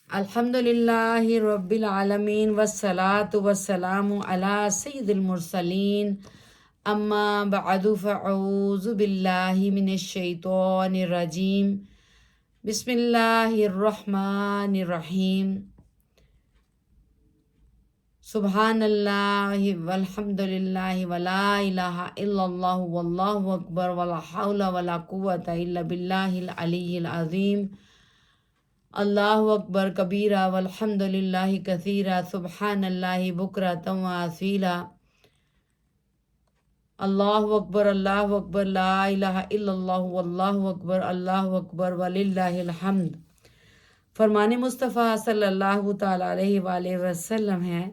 الحمدللہ رب العالمین والصلاة والسلام علی سید المرسلین اما بعد فاعوذ باللہ من الشیطان الرجیم بسم اللہ الرحمن الرحیم سبحان اللہ والحمدللہ ولا الہ الا اللہ واللہ اکبر ولا حول ولا قوة الا باللہ العلی العظیم اللہ اکبر کبیرہ والحمد للہ کثیرہ سبحان اللہ بکرۃ و اصیلا اللہ اکبر لا الہ الا اللہ واللہ اکبر وللہ الحمد۔ فرمان مصطفیٰ صلی اللہ تعالیٰ علیہ وآلہ وسلم ہے،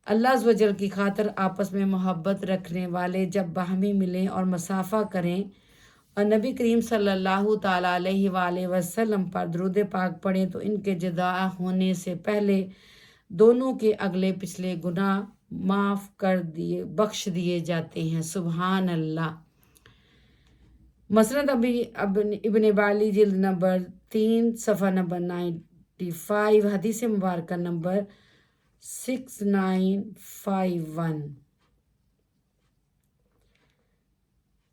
اللہ عز و جل کی خاطر آپس میں محبت رکھنے والے جب باہمی ملیں اور مصافحہ کریں اور نبی کریم صلی اللہ تعالیٰ علیہ وآلہ وسلم پر درود پاک پڑھیں تو ان کے جدا ہونے سے پہلے دونوں کے اگلے پچھلے گناہ معاف بخش دیے جاتے ہیں۔ سبحان اللہ۔ مسند ابن بالی جلد نمبر 3 صفحہ نمبر 95 حدیث مبارکہ نمبر 6951۔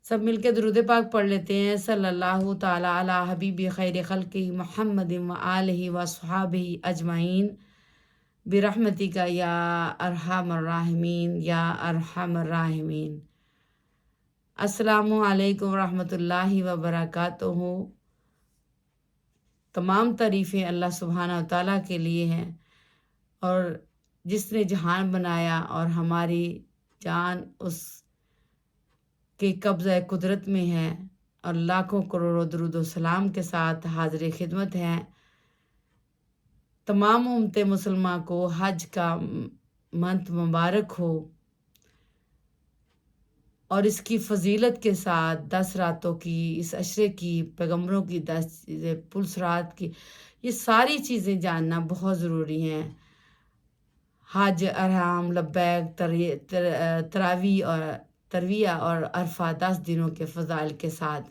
سب مل کے درود پاک پڑھ لیتے ہیں۔ صلی اللہ تعالیٰ علی حبیب خیر خلق محمد و آلہ و صحابہ اجمعین برحمتک یا ارحم الراحمین یا ارحم الراحمین۔ السلام علیکم ورحمۃ اللہ وبرکاتہ۔ تمام تعریفیں اللہ سبحانہ و تعالیٰ کے لیے ہیں، اور جس نے جہان بنایا اور ہماری جان اس کے قبضہ قدرت میں ہے، اور لاکھوں کروڑوں درود و سلام کے ساتھ حاضر خدمت ہیں۔ تمام امت مسلمہ کو حج کا منتھ مبارک ہو، اور اس کی فضیلت کے ساتھ 10 راتوں کی، اس عشرے کی، پیغمبروں کی 10 پلس رات کی، یہ ساری چیزیں جاننا بہت ضروری ہیں۔ حج، احرام، لبیک، ترویہ اور عرفہ 10 دنوں کے فضائل کے ساتھ۔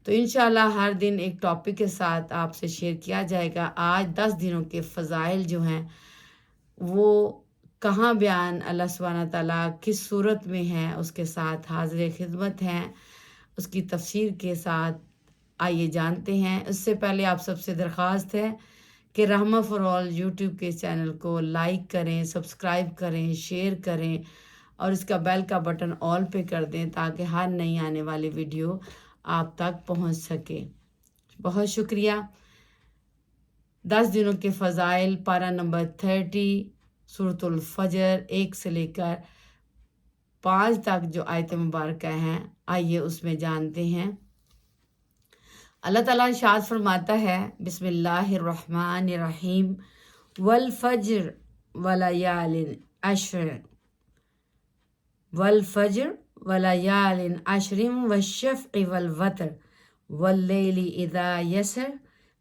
تو انشاءاللہ ہر دن ایک ٹاپک کے ساتھ آپ سے شیئر کیا جائے گا۔ آج 10 دنوں کے فضائل جو ہیں وہ کہاں بیان اللہ سبحانہ تعالیٰ کس صورت میں ہے، اس کے ساتھ حاضر خدمت ہیں، اس کی تفسیر کے ساتھ آئیے جانتے ہیں۔ اس سے پہلے آپ سب سے درخواست ہے کہ رحمہ فار آل یوٹیوب کے چینل کو لائک کریں، سبسکرائب کریں، شیئر کریں، اور اس کا بیل کا بٹن آل پہ کر دیں تاکہ ہر نئی آنے والی ویڈیو آپ تک پہنچ سکے۔ بہت شکریہ۔ 10 دنوں کے فضائل، پارہ نمبر 30 سورۃ الفجر 1 سے لے کر 5 تک جو آیت مبارکہ ہیں، آئیے اس میں جانتے ہیں۔ اللہ تعالیٰ ارشاد فرماتا ہے، بسم اللہ الرحمن الرحیم، والفجر ولیال عشر، والفجر ولیال عشر والشفع والوتر واللیل اذا یسر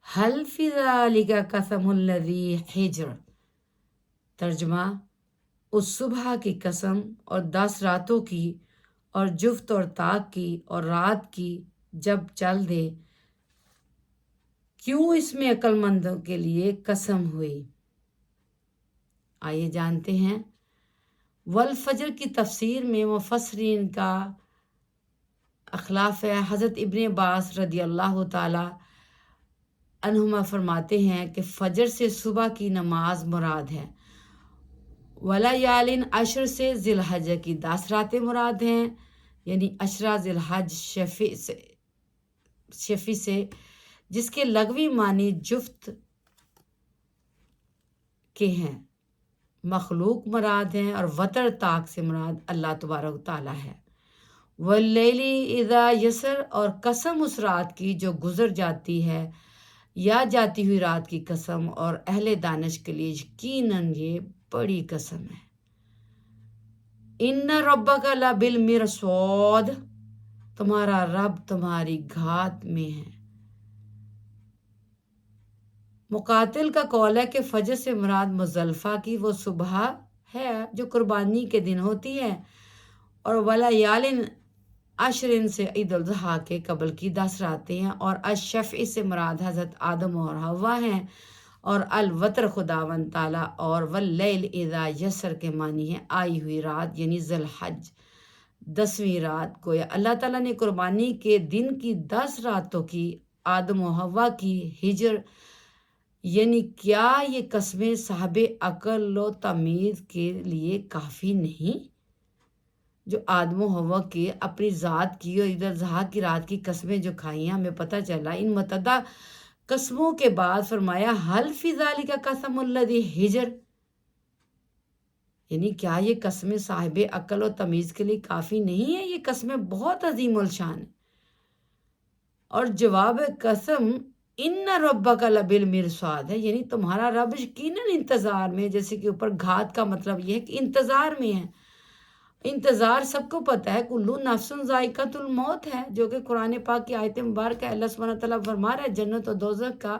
هل فی ذلک قسم الذی حجر۔ ترجمہ: اس صبح کی قسم اور 10 راتوں کی، اور جفت اور طاق کی، اور رات کی جب چل دے، کیوں اس میں عقل مندوں کے لیے قسم ہوئی۔ آئیے جانتے ہیں۔ والفجر کی تفسیر میں مفسرین کا اختلاف ہے۔ حضرت ابن عباس رضی اللہ تعالی عنہما فرماتے ہیں کہ فجر سے صبح کی نماز مراد ہے، ولیال عشر سے ذی الحجہ کی 10 راتیں مراد ہیں، یعنی عشرہ ذی الحج شفی سے، جس کے لغوی معنی جفت کے ہیں، مخلوق مراد ہیں، اور وتر طاق سے مراد اللہ تبارک تعالیٰ ہے۔ واللیل اذا یسر، اور قسم اس رات کی جو گزر جاتی ہے، یا جاتی ہوئی رات کی قسم، اور اہل دانش کے لیے یقیناً یہ بڑی قسم ہے۔ ان ربک لبالمرصاد، تمہارا رب تمہاری گھات میں ہے۔ مقاتل کا قول ہے کہ فجر سے مراد مزدلفہ کی وہ صبح ہے جو قربانی کے دن ہوتی ہے، اور ولیال عشر سے عید الاضحیٰ کے قبل کی 10 راتیں ہیں، اور الشفع سے مراد حضرت آدم اور حوا ہیں، اور الوتر خداوند تعالیٰ اور واللیل اذا یسر کے معنی ہے آئی ہوئی رات، یعنی ذی الحج 10ویں رات. گویا اللہ تعالیٰ نے قربانی کے دن کی 10 راتوں کی آدم و حوا کی ہجر، یعنی کیا یہ قسمیں صاحب عقل و تمیز کے لیے کافی نہیں؟ جو آدم و حوا کے اپنی ذات کی اور ادھر ضحیٰ کی رات کی قسمیں جو کھائیں، ہمیں پتہ چلا ان متعدد قسموں کے بعد فرمایا حل فی ذالک قسم الذی ہجر، یعنی کیا یہ قسمیں صاحب عقل و تمیز کے لیے کافی نہیں ہے؟ یہ قسمیں بہت عظیم الشان ہیں. اور جواب قسم ان ربک لبالمرصاد ہے، یعنی تمہارا رب یقیناً انتظار میں، جیسے کہ اوپر گھات کا مطلب یہ ہے کہ انتظار میں ہے. انتظار سب کو پتہ ہے، کلو نفس ذائقۃ الموت ہے، جو کہ قرآن پاک کی آیت مبارک ہے. اللہ سبحانہ تعالیٰ فرما رہا ہے جنت و دوزخ کا،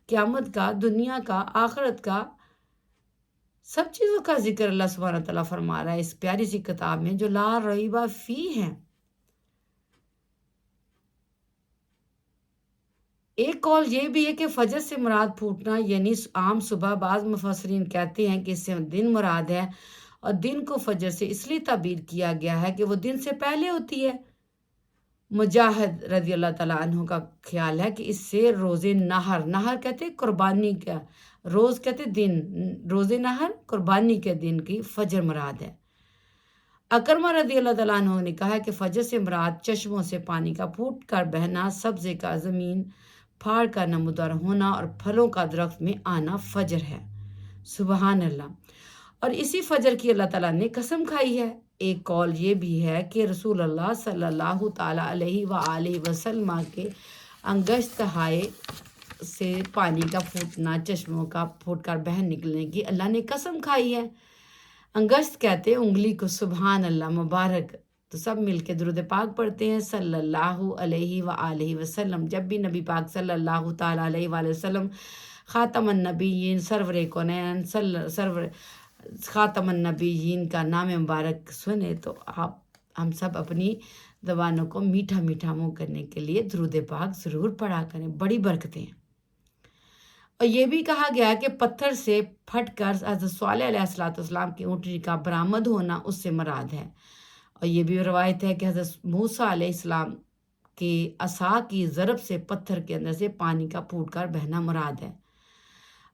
قیامت کا، دنیا کا، آخرت کا، سب چیزوں کا ذکر اللہ سبحانہ تعالیٰ فرما رہا ہے اس پیاری سی کتاب میں جو لا ریب فی ہے. ایک قول یہ بھی ہے کہ فجر سے مراد پھوٹنا یعنی عام صبح. بعض مفسرین کہتے ہیں کہ اس سے دن مراد ہے، اور دن کو فجر سے اس لیے تعبیر کیا گیا ہے کہ وہ دن سے پہلے ہوتی ہے. مجاہد رضی اللہ تعالیٰ عنہ کا خیال ہے کہ اس سے روز نہر، نہر کہتے ہیں قربانی کا، روز کہتے دن، روز نہر قربانی کے دن کی فجر مراد ہے. اکرمہ رضی اللہ تعالیٰ عنہ نے کہا کہ فجر سے مراد چشموں سے پانی کا پھوٹ کر بہنا، سبزے کا زمین پھاڑ کر نمودار ہونا، اور پھلوں کا درخت میں آنا فجر ہے. سبحان اللہ. اور اسی فجر کی اللہ تعالیٰ نے قسم کھائی ہے. ایک قول یہ بھی ہے کہ رسول اللہ صلی اللہ تعالیٰ علیہ وآلہ وسلم کے انگشت ہائے سے پانی کا پھوٹنا، چشموں کا پھوٹ کر بہن نکلنے کی اللہ نے قسم کھائی ہے. انگشت کہتے ہیں انگلی کو. سبحان اللہ، مبارک. تو سب مل کے درود پاک پڑھتے ہیں صلی اللہ علیہ وآلہ وسلم. جب بھی نبی پاک صلی اللہ تعالیٰ علیہ وآلہ وسلم خاتم النبیین، سرور کونین، سرور خاتم النبیین کا نام مبارک سنے تو ہم سب اپنی زبانوں کو میٹھا میٹھا منہ کرنے کے لیے درود پاک ضرور پڑھا کریں، بڑی برکتیں ہیں. اور یہ بھی کہا گیا کہ پتھر سے پھٹ کر حضرت صالح علیہ السلام کی اونٹنی کا برآمد ہونا اس سے مراد ہے. اور یہ بھی روایت ہے کہ حضرت موسیٰ علیہ السلام کے عصا کی ضرب سے پتھر کے اندر سے پانی کا پھوٹ کر بہنا مراد ہے.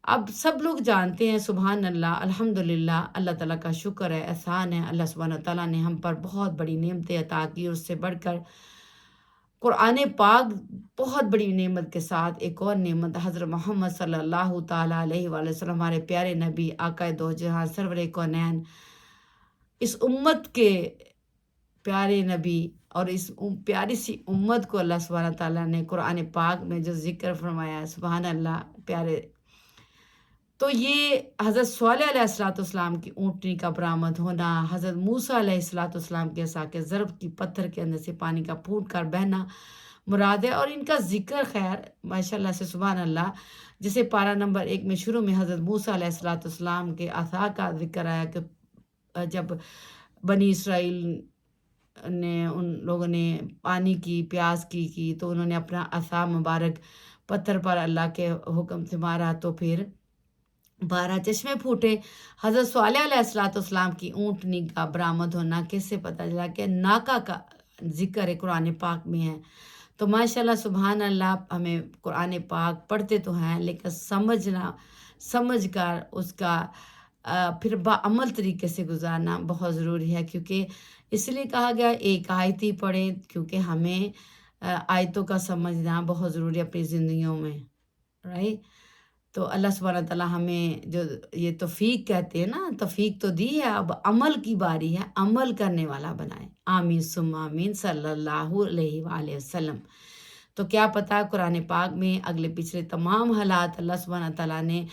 اب سب لوگ جانتے ہیں. سبحان اللہ، الحمدللہ، اللہ تعالیٰ کا شکر ہے، احسان ہے. اللہ سبحانہ تعالیٰ نے ہم پر بہت بڑی نعمتیں عطا کی، اور اس سے بڑھ کر قرآن پاک بہت بڑی نعمت کے ساتھ ایک اور نعمت حضرت محمد صلی اللہ تعالیٰ علیہ وآلہ وسلم، ہمارے پیارے نبی، آقا دو جہاں، سرور کونین، اس امت کے پیارے نبی. اور اس پیاری سی امت کو اللہ سبحانہ تعالیٰ نے قرآن پاک میں جو ذکر فرمایا ہے، سبحان اللہ پیارے. تو یہ حضرت صالح علیہ السلام کی اونٹنی کا برآمد ہونا، حضرت موسیٰ علیہ السلام کے عصا کے ضرب کی پتھر کے اندر سے پانی کا پھوٹ کر بہنا مراد ہے. اور ان کا ذکر خیر ماشاءاللہ سے سبحان اللہ، جسے پارہ نمبر 1 میں شروع میں حضرت موسیٰ علیہ السلام کے عصا کا ذکر آیا کہ جب بنی اسرائیل نے، ان لوگوں نے پانی کی پیاس کی تو انہوں نے اپنا عصا مبارک پتھر پر اللہ کے حکم سے مارا تو پھر 12 چشمے پھوٹے. حضرت صالح علیہ السلام کی اونٹنی کا برآمد ہونا کس سے پتہ چلا کہ ناکا کا ذکر قرآن پاک میں ہے. تو ماشاءاللہ سبحان اللہ، ہمیں قرآن پاک پڑھتے تو ہیں لیکن سمجھ کر اس کا پھر بعمل طریقے سے گزارنا بہت ضروری ہے. کیونکہ اس لیے کہا گیا ایک آیت ہی پڑھیں، کیونکہ ہمیں آیتوں کا سمجھنا بہت ضروری ہے اپنی زندگیوں میں، رائٹ. تو اللہ سبحانہ تعالیٰ ہمیں جو یہ توفیق کہتے ہیں نا، توفیق تو دی ہے، اب عمل کی باری ہے، عمل کرنے والا بنائے. آمین ثم آمین صلی اللہ علیہ وآلہ وسلم. تو کیا پتہ قرآن پاک میں اگلے پچھلے تمام حالات اللہ سبحانہ تعالیٰ نے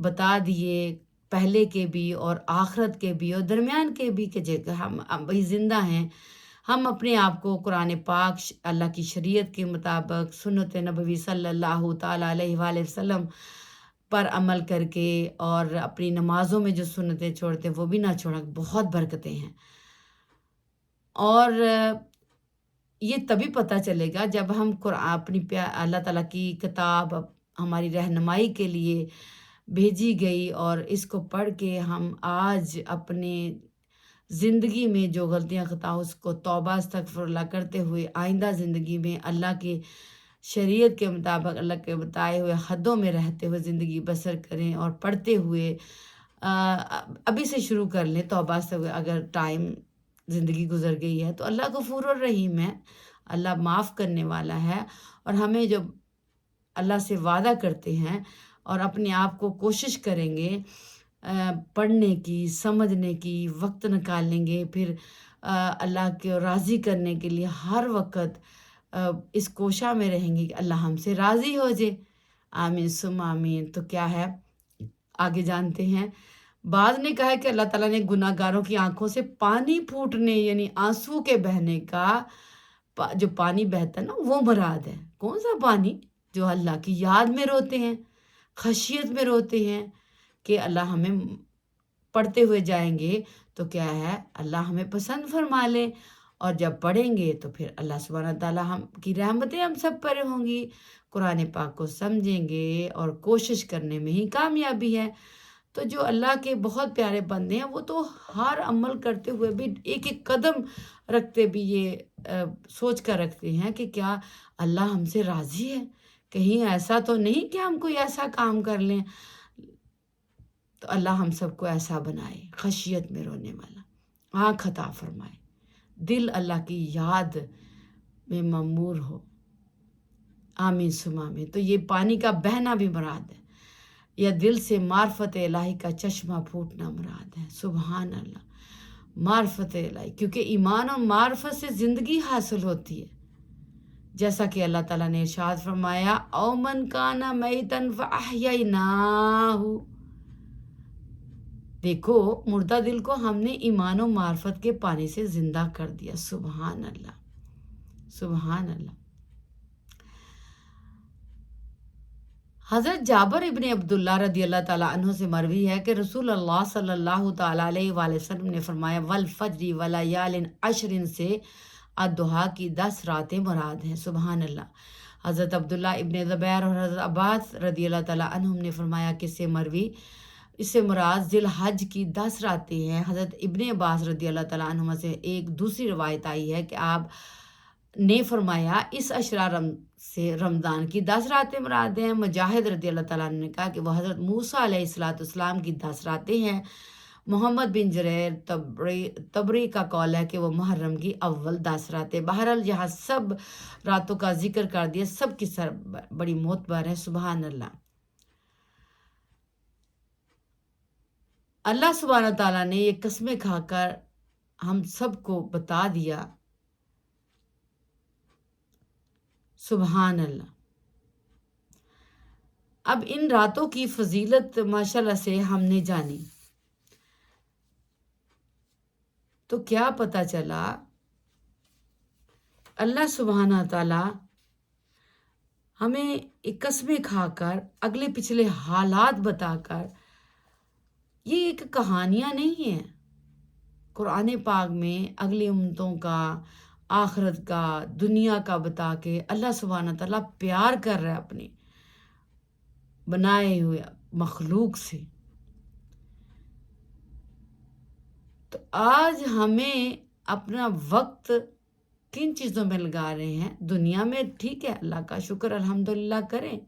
بتا دیے، پہلے کے بھی اور آخرت کے بھی اور درمیان کے بھی، کہ ہم ابھی زندہ ہیں. ہم اپنے آپ کو قرآن پاک، اللہ کی شریعت کے مطابق، سنت نبوی صلی اللہ تعالیٰ علیہ وآلہ وسلم پر عمل کر کے، اور اپنی نمازوں میں جو سنتیں چھوڑتے وہ بھی نہ چھوڑیں. بہت برکتیں ہیں. اور یہ تبھی پتہ چلے گا جب ہم قرآن اپنی اللہ تعالیٰ کی کتاب ہماری رہنمائی کے لیے بھیجی گئی، اور اس کو پڑھ کے ہم آج اپنے زندگی میں جو غلطیاں خطا اس کو توبہ استغفر اللہ کرتے ہوئے آئندہ زندگی میں اللہ کی شریعت کے مطابق اللہ کے بتائے ہوئے حدوں میں رہتے ہوئے زندگی بسر کریں، اور پڑھتے ہوئے ابھی سے شروع کر لیں توبہ سے. اگر ٹائم زندگی گزر گئی ہے تو اللہ غفور الرحیم ہے، اللہ معاف کرنے والا ہے. اور ہمیں جب اللہ سے وعدہ کرتے ہیں اور اپنے آپ کو کوشش کریں گے پڑھنے کی، سمجھنے کی، وقت نکالیں گے، پھر اللہ کے راضی کرنے کے لیے ہر وقت اس کوشاں میں رہیں گے کہ اللہ ہم سے راضی ہو جائے. آمین سم آمین. تو کیا ہے آگے جانتے ہیں. بعض نے کہا ہے کہ اللہ تعالیٰ نے گناہ گاروں کی آنکھوں سے پانی پھوٹنے یعنی آنسو کے بہنے کا جو پانی بہتا ہے نا وہ مراد ہے. کون سا پانی؟ جو اللہ کی یاد میں روتے ہیں، خشیت میں روتے ہیں کہ اللہ ہمیں پڑھتے ہوئے جائیں گے تو کیا ہے اللہ ہمیں پسند فرما لے، اور جب پڑھیں گے تو پھر اللہ سبحانہ تعالیٰ ہم کی رحمتیں ہم سب پر ہوں گی. قرآن پاک کو سمجھیں گے اور کوشش کرنے میں ہی کامیابی ہے. تو جو اللہ کے بہت پیارے بندے ہیں وہ تو ہر عمل کرتے ہوئے بھی ایک ایک قدم رکھتے بھی یہ سوچ کر رکھتے ہیں کہ کیا اللہ ہم سے راضی ہے، کہیں ایسا تو نہیں کہ ہم کوئی ایسا کام کر لیں. تو اللہ ہم سب کو ایسا بنائے، خشیت میں رونے والا، آنکھ عطا فرمائے، دل اللہ کی یاد میں ممور ہو. آمین سم آمین. تو یہ پانی کا بہنا بھی مراد ہے، یا دل سے معرفت الہی کا چشمہ پھوٹنا مراد ہے. سبحان اللہ. معرفت الہی، کیونکہ ایمان اور معرفت سے زندگی حاصل ہوتی ہے، جیسا کہ اللہ تعالیٰ نے ارشاد فرمایا او من کان میتن فاحییناہ. دیکھو مردہ دل کو ہم نے ایمان و معرفت کے پانی سے زندہ کر دیا. سبحان اللہ سبحان اللہ. حضرت جابر ابن عبداللہ رضی اللہ تعالیٰ عنہ سے مروی ہے کہ رسول اللہ صلی اللہ تعالیٰ علیہ وآلہ وسلم نے فرمایا والفجر ولیال عشر سے الضحیٰ کی 10 راتیں مراد ہیں. سبحان اللہ. حضرت عبداللہ ابن زبیر اور حضرت عباس رضی اللہ تعالیٰ عنہم نے فرمایا کہ اس سے مراد ذی الحج کی 10 راتیں ہیں. حضرت ابن عباس رضی اللہ تعالیٰ عنہما سے ایک دوسری روایت آئی ہے کہ آپ نے فرمایا اس عشرہ سے رمضان کی 10 راتیں مراد ہیں. مجاہد رضی اللہ تعالیٰ عنہ نے کہا کہ وہ حضرت موسیٰ علیہ السلام کی 10 راتیں ہیں. محمد بن جریر تبری کا قول ہے کہ وہ محرم کی اول 10 راتیں. بہرحال یہاں سب راتوں کا ذکر کر دیا، سب کی سر بڑی معتبر ہے. سبحان اللہ. اللہ سبحانہ تعالیٰ نے یہ قسمیں کھا کر ہم سب کو بتا دیا. سبحان اللہ. اب ان راتوں کی فضیلت ماشاءاللہ سے ہم نے جانی تو کیا پتہ چلا اللہ سبحانہ تعالیٰ ہمیں ایک قسمیں کھا کر اگلے پچھلے حالات بتا کر، یہ ایک کہانیاں نہیں ہیں. قرآن پاک میں اگلی امتوں کا، آخرت کا، دنیا کا بتا کے اللہ سبحانہ تعالیٰ پیار کر رہا ہے اپنے بنائے ہوئے مخلوق سے. تو آج ہمیں اپنا وقت کن چیزوں میں لگا رہے ہیں؟ دنیا میں ٹھیک ہے، اللہ کا شکر الحمدللہ کریں،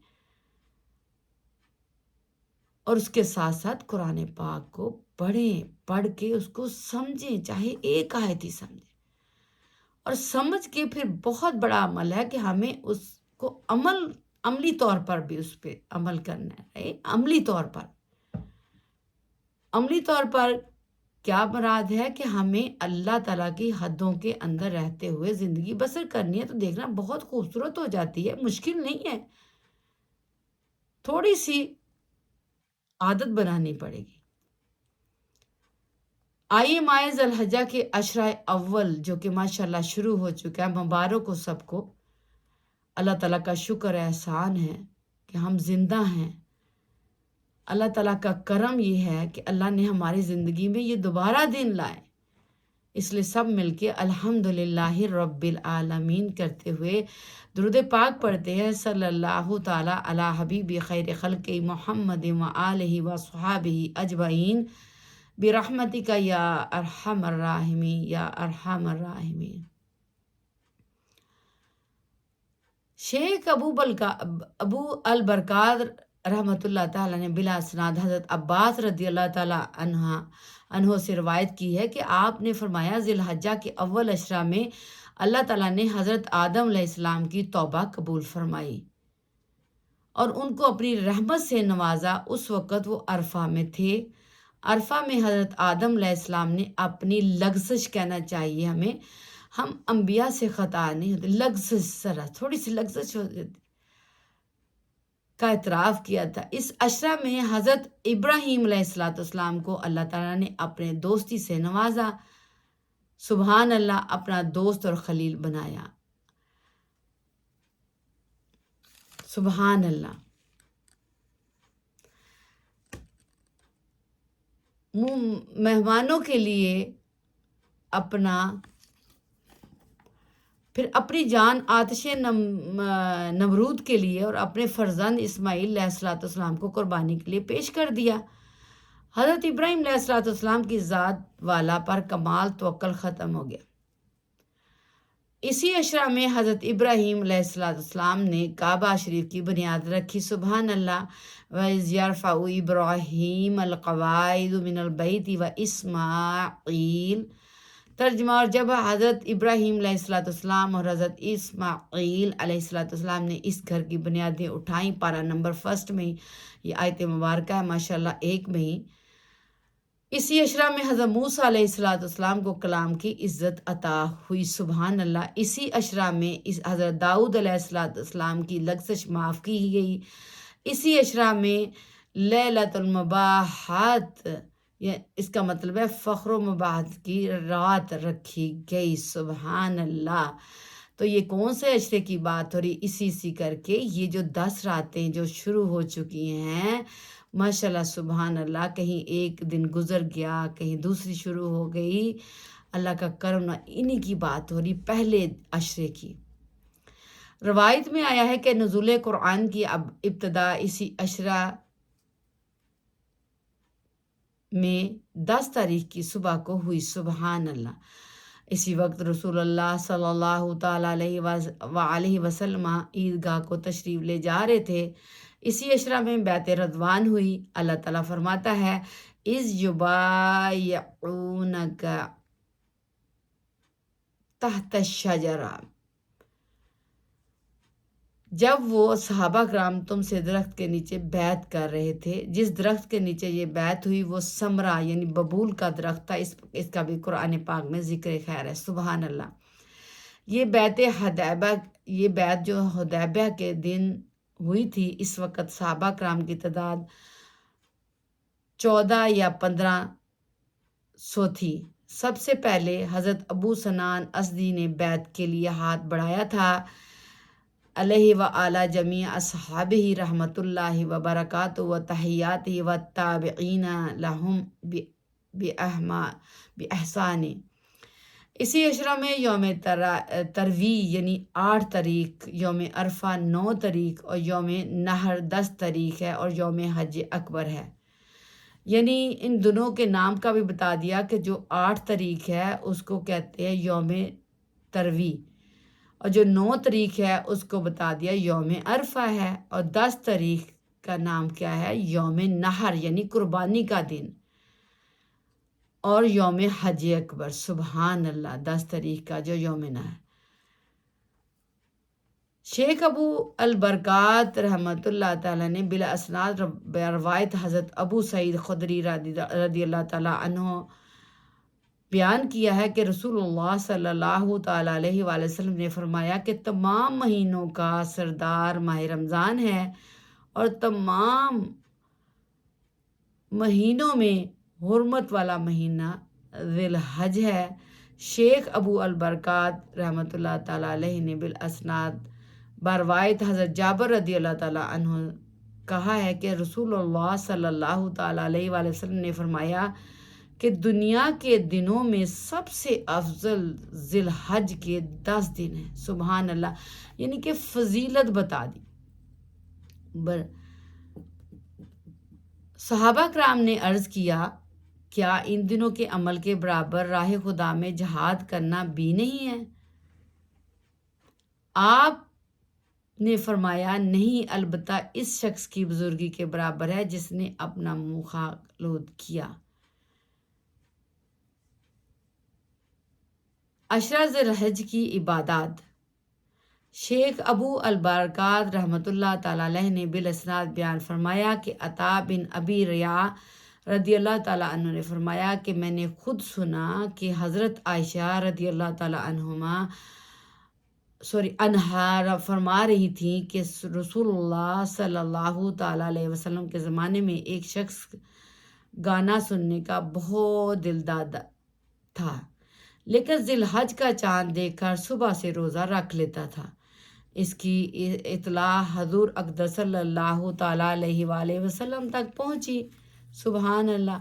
اور اس کے ساتھ ساتھ قرآن پاک کو پڑھیں، پڑھ کے اس کو سمجھیں، چاہے ایک آیت ہی سمجھیں، اور سمجھ کے پھر بہت بڑا عمل ہے کہ ہمیں اس کو عملی طور پر بھی اس پہ عمل کرنا ہے. عملی طور پر کیا مراد ہے کہ ہمیں اللہ تعالیٰ کی حدوں کے اندر رہتے ہوئے زندگی بسر کرنی ہے. تو دیکھنا بہت خوبصورت ہو جاتی ہے، مشکل نہیں ہے، تھوڑی سی عادت بنانی پڑے گی. آئیے ماہ ذی الحجہ کے عشرہ اول جو کہ ماشاءاللہ شروع ہو چکا ہے، مبارک ہو سب کو. اللہ تعالیٰ کا شکر احسان ہے کہ ہم زندہ ہیں. اللہ تعالیٰ کا کرم یہ ہے کہ اللہ نے ہماری زندگی میں یہ دوبارہ دن لائے اس لیے سب مل کے الحمدللہ رب العالمین کرتے ہوئے درود پاک پڑھتے ہیں صلی اللہ تعالیٰ علی حبیب خیر خلق محمد و آلہ و صحابہ اجمعین برحمتک یا ارحم الراحمین یا ارحم الراحمین۔ شیخ ابو البرکات رحمۃ اللہ تعالیٰ نے بلا اسناد حضرت عباس رضی اللہ تعالیٰ عنہ سے روایت کی ہے کہ آپ نے فرمایا ذی الحجہ کے اول عشرہ میں اللہ تعالیٰ نے حضرت آدم علیہ السلام کی توبہ قبول فرمائی اور ان کو اپنی رحمت سے نوازا۔ اس وقت وہ عرفہ میں تھے۔ عرفہ میں حضرت آدم علیہ السلام نے اپنی لغزش، کہنا چاہیے ہمیں، ہم انبیاء سے خطا نہیں ہوتے، لغزش، ذرا تھوڑی سی لغزش کا اعتراف کیا تھا۔ اس عشرہ میں حضرت ابراہیم علیہ السلام کو اللہ تعالیٰ نے اپنے دوستی سے نوازا، سبحان اللہ، اپنا دوست اور خلیل بنایا، سبحان اللہ۔ مہمانوں کے لیے پھر اپنی جان آتش نمرود کے لیے اور اپنے فرزند اسماعیل علیہ السلام کو قربانی کے لیے پیش کر دیا۔ حضرت ابراہیم علیہ السلام کی ذات والا پر کمال توکل ختم ہو گیا۔ اسی عشرہ میں حضرت ابراہیم علیہ السلام نے کعبہ شریف کی بنیاد رکھی، سبحان اللہ۔ وَإِذْ يَرْفَعُ إِبْرَاهِيمُ الْقَوَاعِدَ مِنَ الْبَيْتِ وَإِسْمَاعِيلُ۔ ترجمہ، اور جب حضرت ابراہیم علیہ السلام اور حضرت اسماعیل علیہ السلام نے اس گھر کی بنیادیں اٹھائیں، پارہ نمبر 1 میں یہ آیت مبارکہ ہے، ماشاءاللہ 1 میں ہی۔ اسی عشرہ میں حضرت موسیٰ علیہ السلام کو کلام کی عزت عطا ہوئی، سبحان اللہ۔ اسی عشرہ میں حضرت داؤد علیہ السلام کی لغزش معاف کی گئی۔ اسی عشرہ میں لیلۃ المباحات، اس کا مطلب ہے فخر و مباحت کی رات رکھی گئی، سبحان اللہ۔ تو یہ کون سے عشرے کی بات ہو رہی؟ اسی کر کے یہ جو 10 راتیں جو شروع ہو چکی ہیں، ماشاءاللہ سبحان اللہ، کہیں ایک دن گزر گیا، کہیں دوسری شروع ہو گئی، اللہ کا کرم، انہی کی بات ہو رہی، پہلے عشرے کی۔ روایت میں آیا ہے کہ نزول قرآن کی ابتدا اسی عشرہ میں 10 تاریخ کی صبح کو ہوئی، سبحان اللہ۔ اسی وقت رسول اللہ صلی اللہ تعالیٰ علیہ وسلم عیدگاہ کو تشریف لے جا رہے تھے۔ اسی عشرہ میں بیعت رضوان ہوئی۔ اللہ تعالیٰ فرماتا ہے اِذْ یُبَایِعُونَکَ تحت الشجرہ، جب وہ صحابہ کرام تم سے درخت کے نیچے بیعت کر رہے تھے۔ جس درخت کے نیچے یہ بیعت ہوئی وہ سمرہ یعنی ببول کا درخت تھا، اس کا بھی قرآن پاک میں ذکر خیر ہے، سبحان اللہ۔ یہ بیعت جو حدیبیہ کے دن ہوئی تھی، اس وقت صحابہ کرام کی تعداد 14 یا 1500 تھی۔ سب سے پہلے حضرت ابو سنان اسدی نے بیعت کے لیے ہاتھ بڑھایا تھا، علیہ وعلی جمیع اصحابہ رحمۃ اللہ وبرکاتہ و تحیاتہ و تابعین لہم بإحسان۔ اسی عشرہ میں یوم تروی یعنی 8 تاریخ، یوم عرفہ 9 تاریخ اور یوم نحر 10 تاریخ ہے، اور یوم حج اکبر ہے۔ یعنی ان دنوں کے نام کا بھی بتا دیا کہ جو 8 تاریخ ہے اس کو کہتے ہیں یوم تروی، اور جو 9 تاریخ ہے اس کو بتا دیا یوم عرفہ ہے، اور 10 تاریخ کا نام کیا ہے؟ یوم نحر یعنی قربانی کا دن، اور یوم حج اکبر، سبحان اللہ، 10 تاریخ کا جو یوم نحر۔ شیخ ابو البرکات رحمۃ اللہ تعالیٰ نے بلا اسناد روایت حضرت ابو سعید خدری رضی اللہ تعالیٰ عنہ بیان کیا ہے کہ رسول اللہ صلی اللہ تعالیٰ علیہ وآلہ وسلم نے فرمایا کہ تمام مہینوں کا سردار ماہ رمضان ہے، اور تمام مہینوں میں حرمت والا مہینہ ذی الحج ہے۔ شیخ ابو البرکات رحمۃ اللہ تعالیٰ علیہ نے بالاسناد بروایت حضرت جابر رضی اللہ تعالیٰ عنہ کہا ہے کہ رسول اللہ صلی اللہ تعالیٰ علیہ وآلہ وسلم نے فرمایا کہ دنیا کے دنوں میں سب سے افضل ذی الحج کے 10 دن ہیں. سبحان اللہ. یعنی کہ فضیلت بتا دی. صحابہ کرام نے عرض کیا کیا ان دنوں کے عمل کے برابر راہ خدا میں جہاد کرنا بھی نہیں ہے؟ آپ نے فرمایا نہیں، البتہ اس شخص کی بزرگی کے برابر ہے جس نے اپنا منہ خالود کیا. عشرہ ذی الحج کی عبادات. شیخ ابو البرکات رحمۃ اللہ تعالیٰ علیہ نے بالاسناد بیان فرمایا کہ عطا بن ابی ریا رضی اللہ تعالیٰ عنہ نے فرمایا کہ میں نے خود سنا کہ حضرت عائشہ رضی اللہ تعالیٰ عنہا فرما رہی تھیں کہ رسول اللہ صلی اللہ تعالیٰ علیہ وسلم کے زمانے میں ایک شخص گانا سننے کا بہت دلداد تھا، لیکن ذی الحج کا چاند دیکھ کر صبح سے روزہ رکھ لیتا تھا. اس کی اطلاع حضور اقدس صلی اللہ تعالیٰ علیہ وآلہ وسلم تک پہنچی. سبحان اللہ.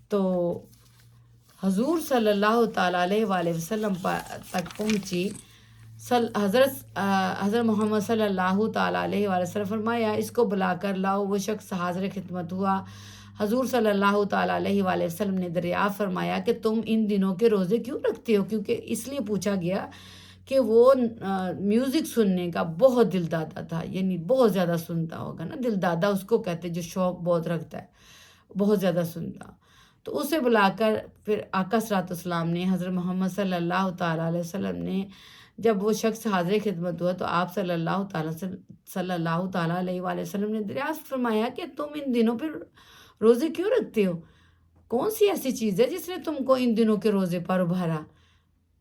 تو حضور صلی اللہ تعالیٰ علیہ وآلہ وسلم تک پہنچی. حضرت محمد صلی اللہ تعالیٰ علیہ وآلہ وسلم فرمایا اس کو بلا کر لاؤ. وہ شخص حاضر خدمت ہوا. حضور صلی اللہ تعالیٰ علیہ وآلہ وسلم نے دریافت فرمایا کہ تم ان دنوں کے روزے کیوں رکھتے ہو؟ کیونکہ اس لیے پوچھا گیا کہ وہ میوزک سننے کا بہت دل دادا تھا. یعنی بہت زیادہ سنتا ہوگا نا. دل دادا اس کو کہتے جو شوق بہت رکھتا ہے، بہت زیادہ سنتا. تو اسے بلا کر پھر آقا صلی اللہ علیہ وسلم نے حضرت محمد صلی اللہ تعالیٰ علیہ وسلم نے جب وہ شخص حاضر خدمت ہوا تو آپ صلی اللہ تعالیٰ علیہ وآلہ وسلم نے دریافت فرمایا کہ تم ان دنوں پہ روزے کیوں رکھتے ہو؟ کون سی ایسی چیز ہے جس نے تم کو ان دنوں کے روزے پر ابھارا؟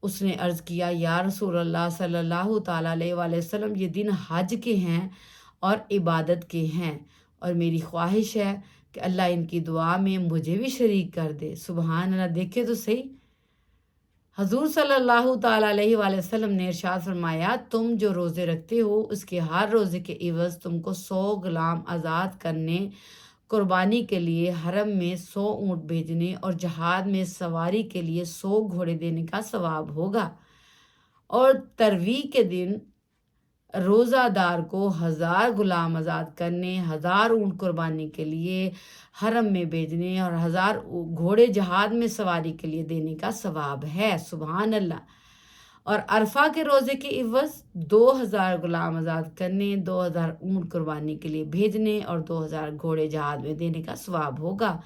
اس نے عرض کیا یا رسول اللہ صلی اللہ تعالیٰ علیہ وآلہ وسلم یہ دن حج کے ہیں اور عبادت کے ہیں، اور میری خواہش ہے کہ اللہ ان کی دعا میں مجھے بھی شریک کر دے. سبحان اللہ. دیکھے تو صحیح. حضور صلی اللہ تعالیٰ علیہ وآلہ وسلم نے ارشاد فرمایا تم جو روزے رکھتے ہو اس کے ہر روزے کے عوض تم کو 100 غلام آزاد کرنے، قربانی کے لیے حرم میں 100 اونٹ بھیجنے اور جہاد میں سواری کے لیے 100 گھوڑے دینے کا ثواب ہوگا، اور ترویح کے دن روزہ دار کو 1000 غلام آزاد کرنے، 1000 اونٹ قربانی کے لیے حرم میں بھیجنے اور 1000 گھوڑے جہاد میں سواری کے لیے دینے کا ثواب ہے. سبحان اللہ. اور عرفہ کے روزے کے عوض 2000 غلام آزاد کرنے، 2000 اونٹ قربانی کے لیے بھیجنے اور 2000 گھوڑے جہاد میں دینے کا ثواب ہوگا،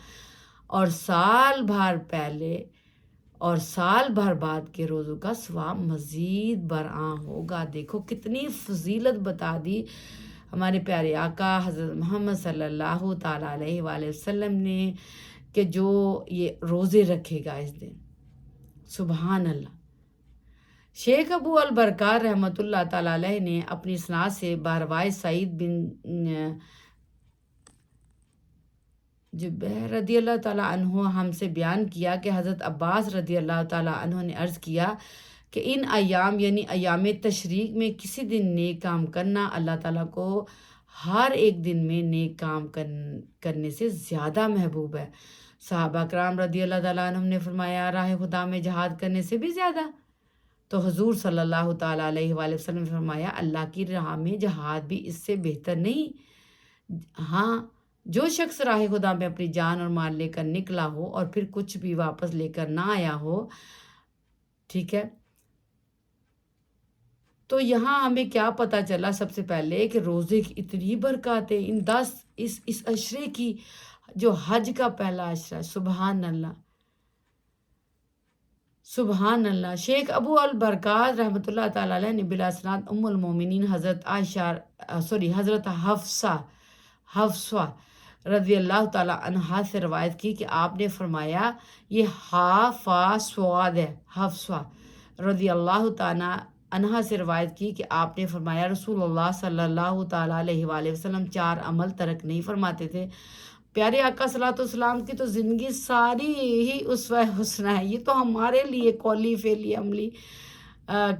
اور سال بھر بعد کے روزوں کا ثواب مزید برآں ہوگا. دیکھو کتنی فضیلت بتا دی ہمارے پیارے آقا حضرت محمد صلی اللہ تعالیٰ علیہ وآلہ وسلم نے کہ جو یہ روزے رکھے گا اس دن. سبحان اللہ. شیخ ابو البرکات رحمۃ اللہ تعالیٰ علیہ نے اپنی اسناد سے روایت سعید بن جبیر رضی اللہ تعالیٰ عنہ ہم سے بیان کیا کہ حضرت عباس رضی اللہ تعالیٰ عنہ نے عرض کیا کہ ان ایام یعنی ایام تشریق میں کسی دن نیک کام کرنا اللہ تعالیٰ کو ہر ایک دن میں نیک کام کرنے سے زیادہ محبوب ہے. صحابہ کرام رضی اللہ تعالیٰ عنہ نے فرمایا راہ خدا میں جہاد کرنے سے بھی زیادہ. تو حضور صلی اللہ تعالیٰ علیہ وآلہ وسلم نے فرمایا اللہ کی راہ میں جہاد بھی اس سے بہتر نہیں. ہاں، جو شخص راہ خدا میں اپنی جان اور مال لے کر نکلا ہو اور پھر کچھ بھی واپس لے کر نہ آیا ہو، ٹھیک ہے. تو یہاں ہمیں کیا پتہ چلا؟ سب سے پہلے کہ روزے کی اتنی برکات ہے ان 10 اس عشرے کی جو حج کا پہلا عشرہ ہے. سبحان اللہ. سبحان اللہ. شیخ ابو البرکات رحمۃ اللہ تعالیٰ علیہ نے بلا اسناد ام المومنین حضرت حفصہ رضی اللہ تعالیٰ عنہا سے روایت کی کہ آپ نے فرمایا، یہ صاد ہے. حفصہ رضی اللہ تعالیٰ عنہا سے روایت کی کہ آپ نے فرمایا رسول اللہ صلی اللہ تعالیٰ علیہ وآلہ وسلم 4 عمل ترک نہیں فرماتے تھے. پیارے آقا صلی اللہ علیہ وسلم کی تو زندگی ساری ہی اسوہ حسنہ ہے. یہ تو ہمارے لیے قولی فعلی عملی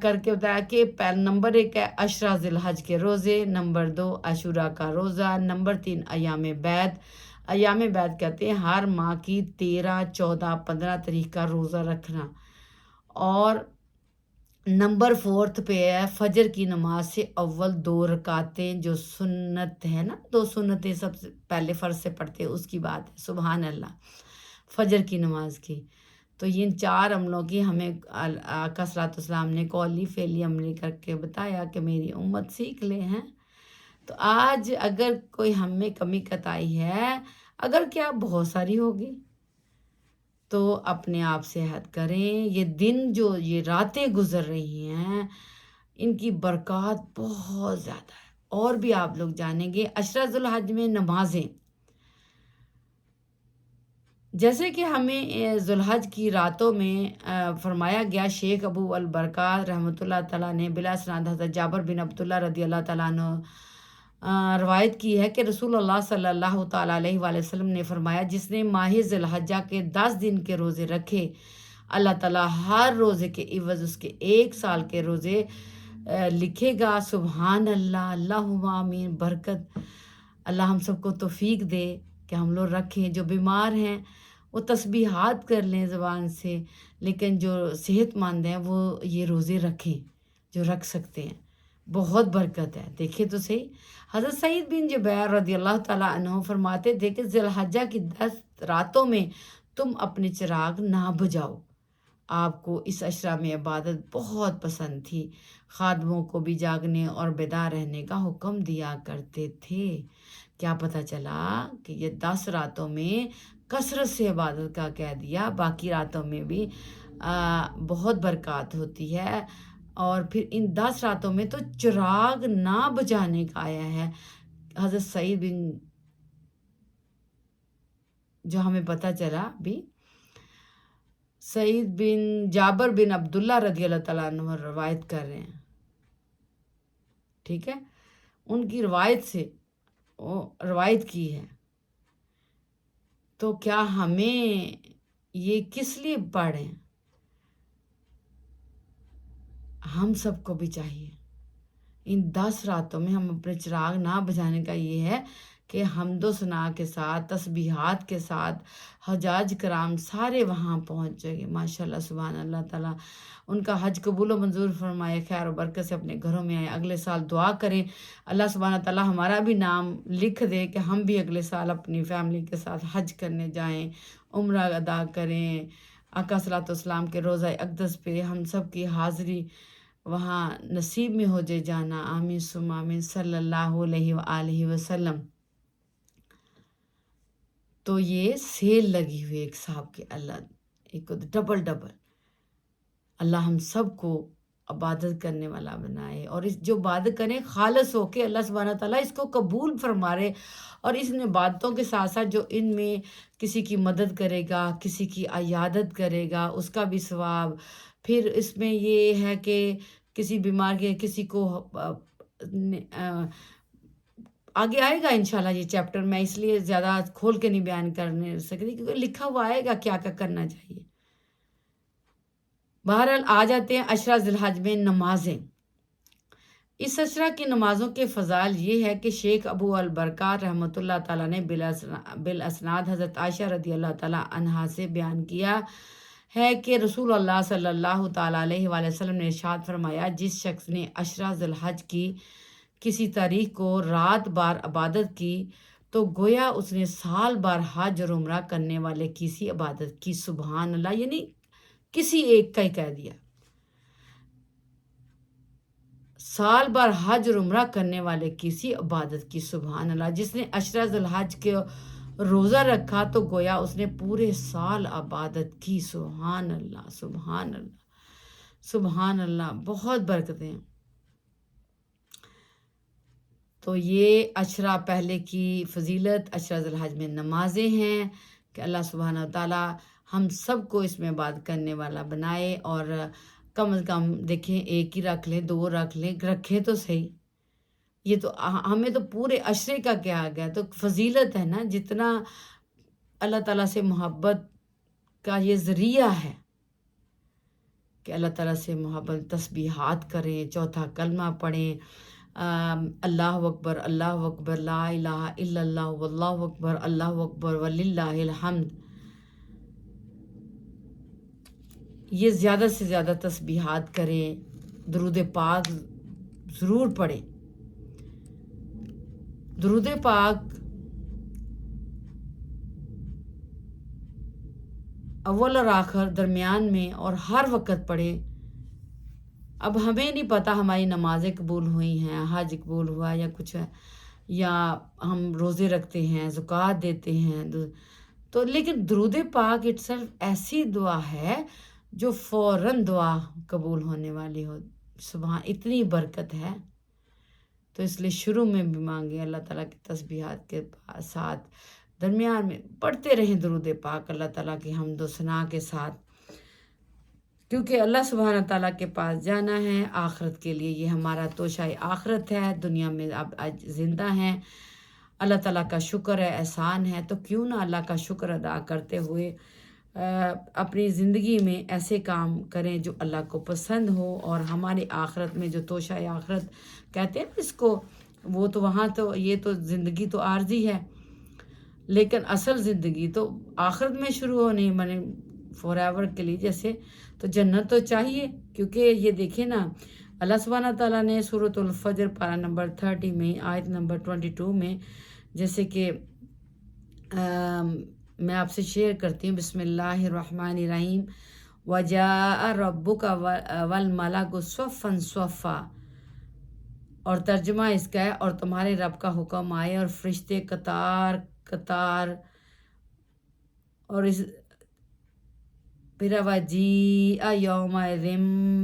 کر کے بتایا کہ نمبر 1 ہے عشرہ ذی الحج کے روزے، نمبر 2 عاشوراء کا روزہ، نمبر 3 ایام بیعت، ایام بیت کہتے ہیں ہر ماہ کی 13، 14، 15 تاریخ کا روزہ رکھنا، اور نمبر 4 پہ ہے فجر کی نماز سے اول 2 رکعتیں جو سنت ہے نا، 2 سنتیں سب سے پہلے فرض سے پڑھتے ہیں، اس کی بات ہے، سبحان اللہ، فجر کی نماز کی۔ تو ان 4 عملوں کی ہمیں آقا صلی اللہ علیہ وسلم نے قولی فعلی عملی کر کے بتایا کہ میری امت سیکھ لے ہیں۔ تو آج اگر کوئی ہم میں کمی کتائی ہے، اگر کیا بہت ساری ہوگی، تو اپنے آپ سے عہد کریں، یہ دن جو یہ راتیں گزر رہی ہیں ان کی برکات بہت زیادہ ہے۔ اور بھی آپ لوگ جانیں گے عشرہ ذی الحج میں نمازیں، جیسے کہ ہمیں ذی الحج کی راتوں میں فرمایا گیا، شیخ ابو البرکات رحمۃ اللہ تعالیٰ نے بلا اسناد حضرت جابر بن عبداللہ رضی اللہ تعالیٰ عنہ روایت کی ہے کہ رسول اللہ صلی اللہ تعالیٰ علیہ وآلہ وسلم نے فرمایا، جس نے ماہ ذی الحجہ کے 10 دن کے روزے رکھے، اللہ تعالیٰ ہر روزے کے عوض اس کے 1 سال کے روزے لکھے گا۔ سبحان اللہ، اللہم آمین، برکت اللہ ہم سب کو توفیق دے کہ ہم لوگ رکھیں۔ جو بیمار ہیں وہ تسبیحات کر لیں زبان سے، لیکن جو صحت مند ہیں وہ یہ روزے رکھیں، جو رکھ سکتے ہیں، بہت برکت ہے۔ دیکھیں تو صحیح، حضرت سعید بن جبیر رضی اللہ تعالیٰ عنہ فرماتے تھے کہ ذی الحجہ کی 10 راتوں میں تم اپنے چراغ نہ بجھاؤ۔ آپ کو اس عشرہ میں عبادت بہت پسند تھی، خادموں کو بھی جاگنے اور بیدار رہنے کا حکم دیا کرتے تھے۔ کیا پتہ چلا کہ یہ 10 راتوں میں کثرت سے عبادت کا کہہ دیا، باقی راتوں میں بھی بہت برکات ہوتی ہے۔ اور پھر ان 10 راتوں میں تو چراغ نہ بجھانے کا آیا ہے۔ حضرت سعید بن، جو ہمیں پتہ چلا بھی، سعید بن جابر بن عبداللہ رضی اللہ تعالیٰ عنہ روایت کر رہے ہیں، ٹھیک ہے، ان کی روایت سے روایت کی ہے۔ تو کیا ہمیں یہ کس لیے پڑھیں؟ ہم سب کو بھی چاہیے ان 10 راتوں میں ہم اپنے چراغ نہ بجھانے کا یہ ہے کہ حمد و ثنا کے ساتھ، تسبیحات کے ساتھ حجاج کرام سارے وہاں پہنچ جائیں گے، ماشاءاللہ، سبحان اللہ تعالیٰ ان کا حج قبول و منظور فرمائے، خیر و برکت سے اپنے گھروں میں آئے۔ اگلے سال دعا کریں اللہ سبحانہ تعالیٰ ہمارا بھی نام لکھ دے کہ ہم بھی اگلے سال اپنی فیملی کے ساتھ حج کرنے جائیں، عمرہ ادا کریں، آقا صلی اللہ علیہ وسلم کے روضہ اقدس پہ ہم سب کی حاضری وہاں نصیب میں ہو جائے جانا، آمین ثم آمین، صلی اللہ علیہ وآلہ وسلم۔ تو یہ سیل لگی ہوئی ایک صاحب کے، اللہ ایک ڈبل اللہ ہم سب کو عبادت کرنے والا بنائے، اور اس جو عبادت کریں خالص ہو کے اللہ سبحانہ تعالیٰ اس کو قبول فرمائے، اور اس عبادتوں کے ساتھ ساتھ جو ان میں کسی کی مدد کرے گا، کسی کی عیادت کرے گا، اس کا بھی ثواب۔ پھر اس میں یہ ہے کہ کسی بیمار کے کسی کو آگے آئے گا انشاءاللہ یہ چیپٹر، میں اس لیے زیادہ کھول کے نہیں بیان کرنے سکتی کیونکہ لکھا ہوا آئے گا کیا کیا کرنا چاہیے۔ بہرحال آ جاتے ہیں عشرہ ذی الحج میں نمازیں۔ اس عشرہ کی نمازوں کے فضائل یہ ہے کہ شیخ ابو البرکات رحمۃ اللہ تعالیٰ نے بالاسناد حضرت عائشہ رضی اللہ تعالیٰ عنہا سے بیان کیا ہے کہ رسول اللہ صلی اللہ تعالیٰ علیہ وآلہ وسلم نے ارشاد فرمایا، جس شخص نے عشرہ ذی الحج کی کسی تاریخ کو رات بار عبادت کی تو گویا اس نے سال بار حج اور عمرہ کرنے والے کسی عبادت کی۔ سبحان اللہ، یعنی کسی ایک کا ہی کہہ دیا، سال بار حج اور عمرہ کرنے والے کسی عبادت کی۔ سبحان اللہ، جس نے عشرہ ذی الحج کے روزہ رکھا تو گویا اس نے پورے سال عبادت کی۔ سبحان اللہ، سبحان اللہ، سبحان اللہ، بہت برکتیں۔ تو یہ عشرہ پہلے کی فضیلت، عشرہ ذی الحج میں نمازیں ہیں کہ اللہ سبحانہ تعالیٰ ہم سب کو اس میں عبادت کرنے والا بنائے، اور کم از کم دیکھیں 1 ہی رکھ لیں، 2 رکھ لیں، رکھیں تو صحیح۔ یہ تو ہمیں تو پورے عشرے کا کیا گیا، تو فضیلت ہے نا، جتنا اللہ تعالیٰ سے محبت کا یہ ذریعہ ہے کہ اللہ تعالیٰ سے محبت، تسبیحات کریں، چوتھا کلمہ پڑھیں، اللہ اکبر لا الہ الا اللہ واللہ اکبر وللہ الحمد، یہ زیادہ سے زیادہ تسبیحات کریں، درود پاک ضرور پڑھیں۔ درود پاک اول اور آخر، درمیان میں اور ہر وقت پڑھیں۔ اب ہمیں نہیں پتہ ہماری نمازیں قبول ہوئی ہیں، حج قبول ہوا یا کچھ ہے، یا ہم روزے رکھتے ہیں، زکوٰۃ دیتے ہیں، تو لیکن درود پاک اٹسیلف ایسی دعا ہے جو فوراً دعا قبول ہونے والی ہو۔ سبحان، اتنی برکت ہے۔ تو اس لیے شروع میں بھی مانگیں اللہ تعالیٰ کی تسبیحات کے ساتھ، درمیان میں پڑھتے رہیں درود پاک اللہ تعالیٰ کی حمد و ثنا کے ساتھ، کیونکہ اللہ سبحانہ تعالیٰ کے پاس جانا ہے آخرت کے لیے۔ یہ ہمارا توشہ آخرت ہے، دنیا میں اب آج زندہ ہیں، اللہ تعالیٰ کا شکر ہے، احسان ہے، تو کیوں نہ اللہ کا شکر ادا کرتے ہوئے اپنی زندگی میں ایسے کام کریں جو اللہ کو پسند ہو، اور ہماری آخرت میں جو توشہ آخرت کہتے ہیں اس کو، وہ تو وہاں تو یہ تو زندگی تو عارضی ہے، لیکن اصل زندگی تو آخرت میں شروع ہونی، میں فور ایور کے لیے جیسے، تو جنت تو چاہیے، کیونکہ یہ دیکھیں نا اللہ سبحانہ تعالیٰ نے سورۃ الفجر پارہ نمبر 30 میں آیت نمبر 22 میں، جیسے کہ میں آپ سے شیئر کرتی ہوں، بسم اللہ الرحمن الرحیم، وَجَاءَ رَبُّكَ وَالْمَلَكُ صَفًّا صَفًّا، اور ترجمہ اس کا ہے، اور تمہارے رب کا حکم آئے اور فرشتے قطار قطار، اور اس پھر وَجِیءَ یَوْمَئِذٍ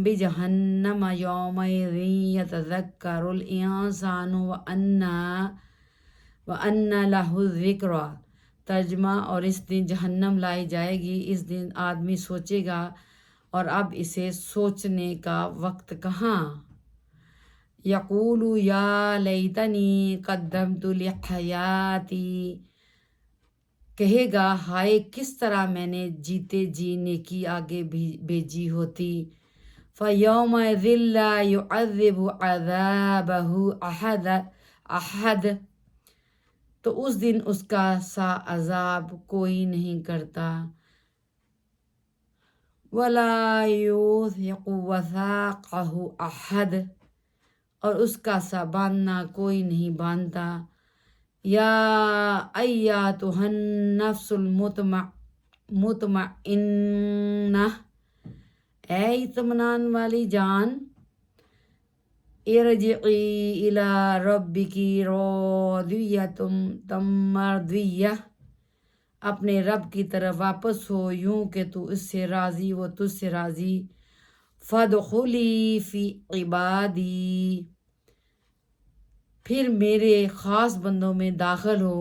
بِجَہَنَّمَ یَوْمَئِذٍ یَتَذَکَّرُ الْإِنسَانُ وَأَنَّى لَهُ الذِّکریٰ، ترجمہ، اور اس دن جہنم لائی جائے گی، اس دن آدمی سوچے گا، اور اب اسے سوچنے کا وقت کہاں۔ یقول یا لیتنی قدمت لحیاتی، کہے گا ہائے کس طرح میں نے جیتے جی نیکی آگے بھیجی ہوتی۔ فَيَوْمَئِذٍ لَا يُعَذِّبُ عَذَابَهُ أَحَدٌ، تو اس دن اس کا سا عذاب کوئی نہیں کرتا، وَلَا يُوثِقُ وَثَاقَهُ أَحَدٌ، اور اس کا سا باندھنا کوئی نہیں باندھتا۔ یا ایتھا النفس المطمئنہ، اے اطمینان والی جان، ارجعی الی ربک راضیۃ مرضیہ، اپنے رب کی طرف واپس ہو یوں کہ تو اس سے راضی، وہ تجھ سے راضی۔ فادخلی فی عبادی، پھر میرے خاص بندوں میں داخل ہو۔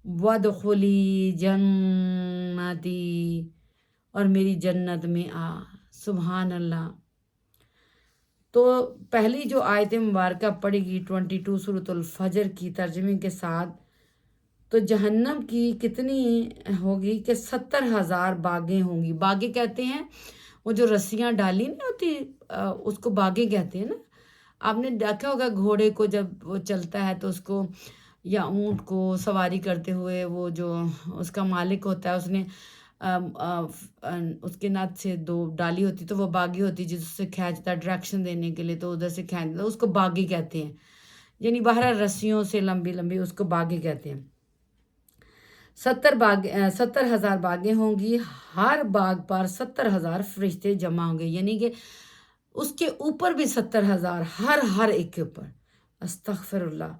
وادخلی جنتی، اور میری جنت میں آ۔ سبحان اللہ۔ تو پہلی جو آیت مبارکہ پڑھے گی 22 سورۃ الفجر کی ترجمے کے ساتھ، تو جہنم کی کتنی ہوگی کہ 70,000 باغیں ہوں گی۔ باغیں کہتے ہیں وہ جو رسیاں ڈالی نہیں ہوتی، اس کو باغیں کہتے ہیں نا۔ آپ نے دیکھا ہوگا گھوڑے کو جب وہ چلتا ہے تو اس کو، یا اونٹ کو سواری کرتے ہوئے، وہ جو اس کا مالک ہوتا ہے اس نے اس کے ناتھ سے 2 ڈالی ہوتی تو وہ باغی ہوتی، جس سے کھینچتا ڈائریکشن دینے کے لیے، تو ادھر سے کھینچتا، اس کو باغی کہتے ہیں، یعنی باہر رسیوں سے لمبی لمبی، اس کو باغی کہتے ہیں۔ 70,000 باغیں ہوں گی، ہر باغ پر 70,000 فرشتے جمع ہوں گے، یعنی کہ اس کے اوپر بھی 70,000، ہر ایک کے اوپر، استغفر اللہ،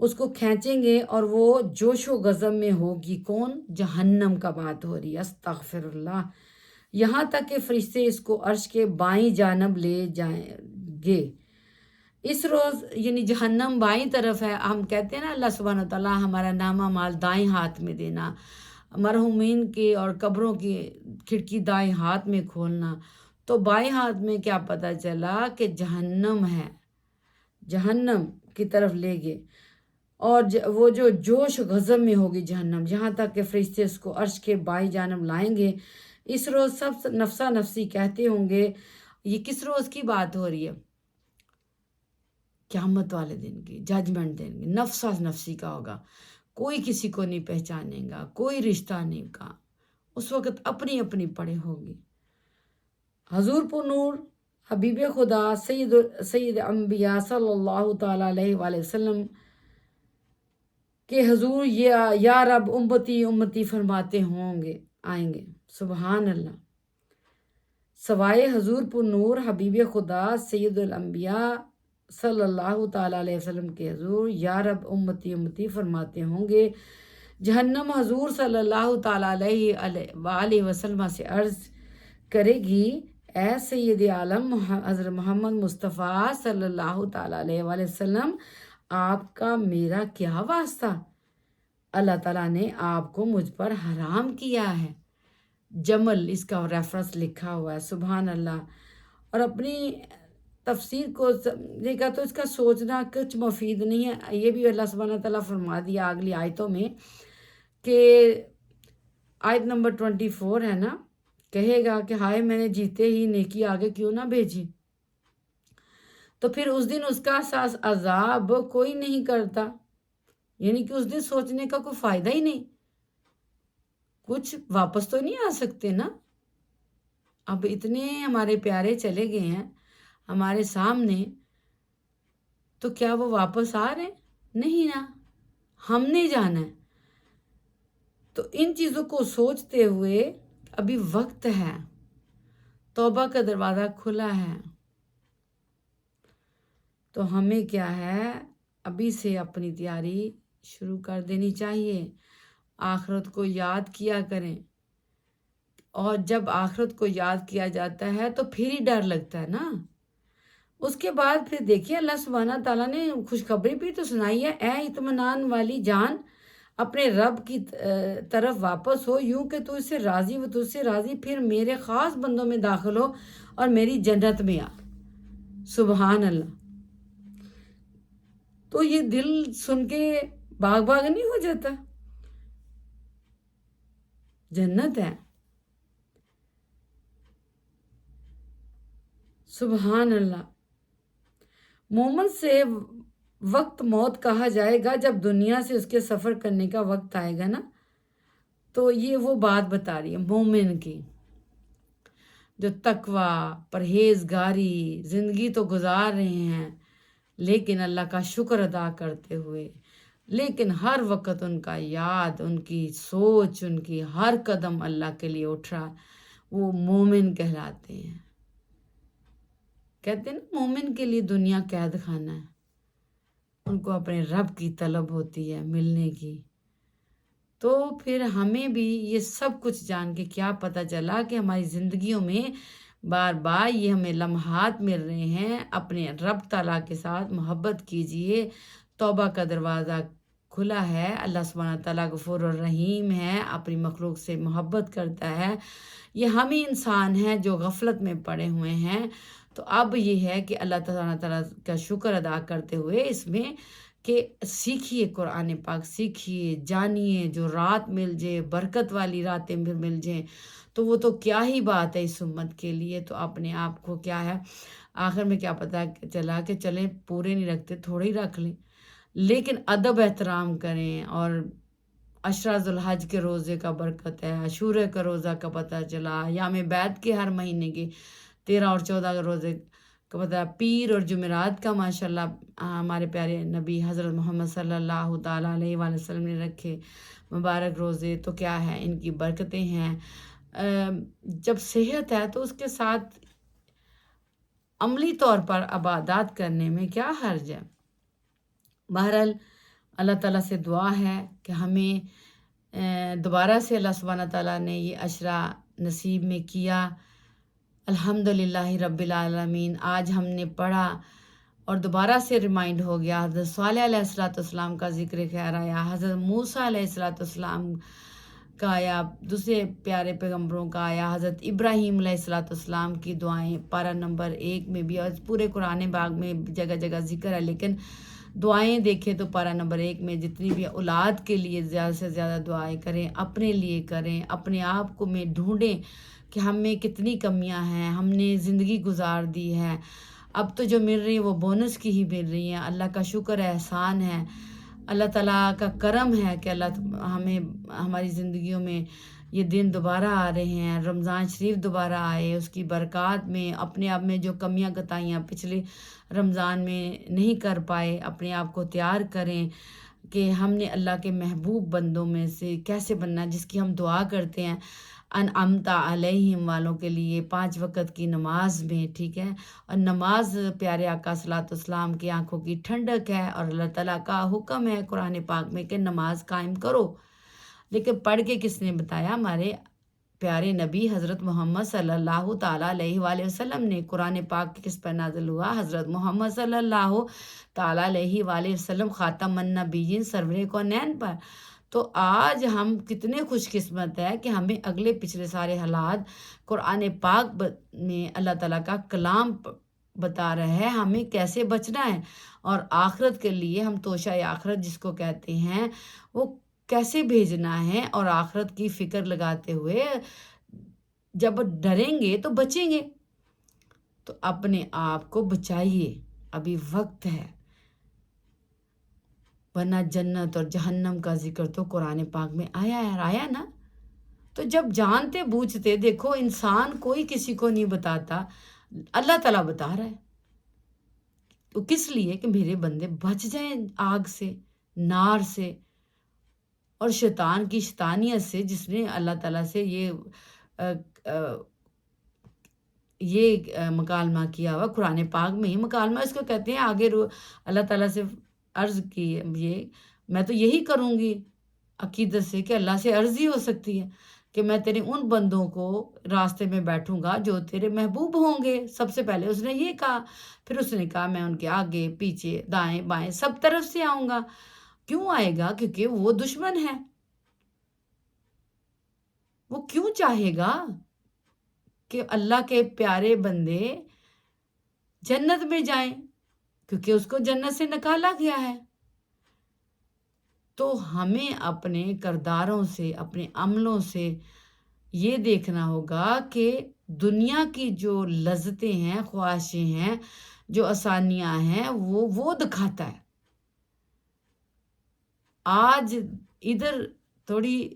اس کو کھینچیں گے، اور وہ جوش و غضب میں ہوگی۔ کون؟ جہنم کا بات ہو رہی ہے، استغفر اللہ، یہاں تک کہ فرشتے اس کو عرش کے بائیں جانب لے جائیں گے۔ اس روز یعنی جہنم بائیں طرف ہے، ہم کہتے ہیں نا اللہ سبحانہ وتعالیٰ ہمارا نامہ مال دائیں ہاتھ میں دینا، مرحومین کے اور قبروں کی کھڑکی دائیں ہاتھ میں کھولنا، تو بائیں ہاتھ میں کیا پتہ چلا کہ جہنم ہے، جہنم کی طرف لے گئے، اور وہ جو جوش و غضب میں ہوگی جہنم، یہاں تک کہ فرشتے اس کو عرش کے بائیں جانب لائیں گے۔ اس روز سب نفسا نفسی کہتے ہوں گے۔ یہ کس روز کی بات ہو رہی ہے؟ قیامت والے دن کی، ججمنٹ دیں گے، نفسا نفسی کا ہوگا، کوئی کسی کو نہیں پہچانے گا، کوئی رشتہ نہیں کا، اس وقت اپنی اپنی پڑے ہوگی۔ حضور پر نور حبیب خدا سید انبیاء صلی اللہ تعالیٰ علیہ وآلہ وسلم کہ حضور یا رب امتی امتی فرماتے آئیں گے، سبحان اللہ۔ سوائے حضور پر نور حبیب خدا سید الانبیاء صلی اللہ تعالیٰ علیہ وسلم کے حضور یا رب امتی امتی فرماتے ہوں گے، جہنم حضور صلی اللہ تعالیٰ علیہ وآلہ وسلم سے عرض کرے گی، اے سید عالم حضرت محمد مصطفیٰ صلی اللہ تعالیٰ علیہ وآلہ وسلم، آپ کا میرا کیا واسطہ؟ اللہ تعالیٰ نے آپ کو مجھ پر حرام کیا ہے۔ جمل اس کا ریفرنس لکھا ہوا ہے، سبحان اللہ۔ اور اپنی تفسیر کو دیکھا تو اس کا سوچنا کچھ مفید نہیں ہے۔ یہ بھی اللہ سبحانہ تعالیٰ فرما دیا اگلی آیتوں میں کہ آیت نمبر 24 ہے نا، کہے گا کہ ہائے میں نے جیتے ہی نیکی آگے کیوں نہ بھیجی، تو پھر اس دن اس کا عذاب کوئی نہیں کرتا، یعنی کہ اس دن سوچنے کا کوئی فائدہ ہی نہیں، کچھ واپس تو نہیں آ سکتے نا۔ اب اتنے ہمارے پیارے چلے گئے ہیں ہمارے سامنے، تو کیا وہ واپس آ رہے؟ نہیں نا، ہم نے جانا ہے۔ تو ان چیزوں کو سوچتے ہوئے ابھی وقت ہے، توبہ کا دروازہ کھلا ہے، تو ہمیں کیا ہے ابھی سے اپنی تیاری شروع کر دینی چاہیے، آخرت کو یاد کیا کریں۔ اور جب آخرت کو یاد کیا جاتا ہے تو پھر ہی ڈر لگتا ہے نا۔ اس کے بعد پھر دیکھیے اللہ سبحانہ تعالیٰ نے خوشخبری بھی تو سنائی ہے، اے اطمینان والی جان اپنے رب کی طرف واپس ہو، یوں کہ تو اس سے راضی و تجھ سے راضی، پھر میرے خاص بندوں میں داخل ہو اور میری جنت میں آ، سبحان اللہ۔ تو یہ دل سن کے باغ نہیں ہو جاتا؟ جنت ہے، سبحان اللہ۔ مومن سے وقت موت کہا جائے گا جب دنیا سے اس کے سفر کرنے کا وقت آئے گا نا، تو یہ وہ بات بتا رہی ہے مومن کی، جو تقوی پرہیزگاری زندگی تو گزار رہے ہیں لیکن اللہ کا شکر ادا کرتے ہوئے، لیکن ہر وقت ان کا یاد، ان کی سوچ، ان کی ہر قدم اللہ کے لیے اٹھ رہا، وہ مومن کہلاتے ہیں۔ کہتے ہیں نا مومن کے لیے دنیا قید خانہ ہے، ان کو اپنے رب کی طلب ہوتی ہے ملنے کی۔ تو پھر ہمیں بھی یہ سب کچھ جان کے کیا پتہ چلا کہ ہماری زندگیوں میں بار بار یہ ہمیں لمحات مل رہے ہیں، اپنے رب تعالیٰ کے ساتھ محبت کیجئے، توبہ کا دروازہ کھلا ہے، اللہ سبحانہ تعالیٰ غفور الرحیم ہے، اپنی مخلوق سے محبت کرتا ہے۔ یہ ہم ہی انسان ہیں جو غفلت میں پڑے ہوئے ہیں۔ تو اب یہ ہے کہ اللہ تعالیٰ کا شکر ادا کرتے ہوئے اس میں کہ سیکھیے، قرآن پاک سیکھیے، جانیے، جو رات مل جائے، برکت والی راتیں بھی مل جائیں تو وہ تو کیا ہی بات ہے اس امت کے لیے۔ تو اپنے آپ کو کیا ہے آخر میں کیا پتہ چلا کہ چلیں پورے نہیں رکھتے، تھوڑے ہی رکھ لیں، لیکن ادب احترام کریں۔ اور عشرہ ذوالحج کے روزے کا برکت ہے، عاشورہ کا روزہ کا پتہ چلا، یام بیعت کے ہر مہینے کے 13 اور 14 کا روزے کا پتہ، پیر اور جمعرات کا ماشاءاللہ ہمارے پیارے نبی حضرت محمد صلی اللہ تعالیٰ علیہ وآلہ وسلم نے رکھے مبارک روزے۔ تو کیا ہے ان کی برکتیں ہیں۔ جب صحت ہے تو اس کے ساتھ عملی طور پر عبادات کرنے میں کیا حرج ہے۔ بہرحال اللہ تعالیٰ سے دعا ہے کہ ہمیں دوبارہ سے اللہ سبحانہ تعالیٰ نے یہ عشرہ نصیب میں کیا، الحمدللہ رب العالمین۔ آج ہم نے پڑھا اور دوبارہ سے ریمائنڈ ہو گیا، حضرت صالح علیہ السلام کا ذکر خیر آیا، حضرت موسیٰ علیہ السلام کا آیا، دوسرے پیارے پیغمبروں کا آیا، حضرت ابراہیم علیہ السلام کی دعائیں پارہ نمبر 1 میں بھی، اور پورے قرآن پاک میں جگہ جگہ ذکر ہے، لیکن دعائیں دیکھیں تو پارہ نمبر 1 میں جتنی بھی اولاد کے لیے زیادہ سے زیادہ دعائیں کریں، اپنے لیے کریں، اپنے آپ کو میں ڈھونڈیں کہ ہم میں کتنی کمیاں ہیں، ہم نے زندگی گزار دی ہے، اب تو جو مل رہی ہے وہ بونس کی ہی مل رہی ہیں. اللہ کا شکر ہے، احسان ہے، اللہ تعالیٰ کا کرم ہے کہ اللہ ہمیں ہماری زندگیوں میں یہ دن دوبارہ آ رہے ہیں. رمضان شریف دوبارہ آئے، اس کی برکات میں اپنے آپ میں جو کمیاں کتائیاں پچھلے رمضان میں نہیں کر پائے، اپنے آپ کو تیار کریں کہ ہم نے اللہ کے محبوب بندوں میں سے کیسے بننا، جس کی ہم دعا کرتے ہیں انعمت علیہم والوں کے لیے 5 وقت کی نماز میں. ٹھیک ہے، اور نماز پیارے آقا صلی اللہ علیہ وسلم کی آنکھوں کی ٹھنڈک ہے، اور اللہ تعالیٰ کا حکم ہے قرآن پاک میں کہ نماز قائم کرو. لیکن پڑھ کے کس نے بتایا؟ ہمارے پیارے نبی حضرت محمد صلی اللہ تعالیٰ علیہ وآلہ وسلم نے. قرآن پاک کس پر نازل ہوا؟ حضرت محمد صلی اللہ تعالیٰ علیہ وآلہ وسلم خاتم النبیین سرور کونین پر. تو آج ہم کتنے خوش قسمت ہے کہ ہمیں اگلے پچھلے سارے حالات قرآن پاک میں اللہ تعالیٰ کا کلام بتا رہا ہے ہمیں کیسے بچنا ہے، اور آخرت کے لیے ہم توشہ آخرت جس کو کہتے ہیں وہ کیسے بھیجنا ہے، اور آخرت کی فکر لگاتے ہوئے جب ڈریں گے تو بچیں گے. تو اپنے آپ کو بچائیے، ابھی وقت ہے، ورنہ جنت اور جہنم کا ذکر تو قرآن پاک میں آیا نا. تو جب جانتے بوجھتے، دیکھو انسان کوئی کسی کو نہیں بتاتا، اللہ تعالیٰ بتا رہا ہے. تو کس لیے؟ کہ میرے بندے بچ جائیں آگ سے، نار سے، اور شیطان کی شیطانیت سے، جس نے اللہ تعالیٰ سے یہ مکالمہ کیا ہوا. قرآن پاک میں ہی مکالمہ اس کو کہتے ہیں. آگے اللہ تعالیٰ سے عرض کی، یہ میں تو یہی کروں گی عقیدت سے کہ اللہ سے عرض ہی ہو سکتی ہے کہ میں تیرے ان بندوں کو راستے میں بیٹھوں گا جو تیرے محبوب ہوں گے. سب سے پہلے اس نے یہ کہا، پھر اس نے کہا میں ان کے آگے پیچھے دائیں بائیں سب طرف سے آؤں گا. کیوں آئے گا؟ کیونکہ وہ دشمن ہے. وہ کیوں چاہے گا کہ اللہ کے پیارے بندے جنت میں جائیں؟ کیونکہ اس کو جنت سے نکالا گیا ہے. تو ہمیں اپنے کرداروں سے، اپنے عملوں سے یہ دیکھنا ہوگا کہ دنیا کی جو لذتیں ہیں، خواہشیں ہیں، جو آسانیاں ہیں، وہ دکھاتا ہے. آج ادھر تھوڑی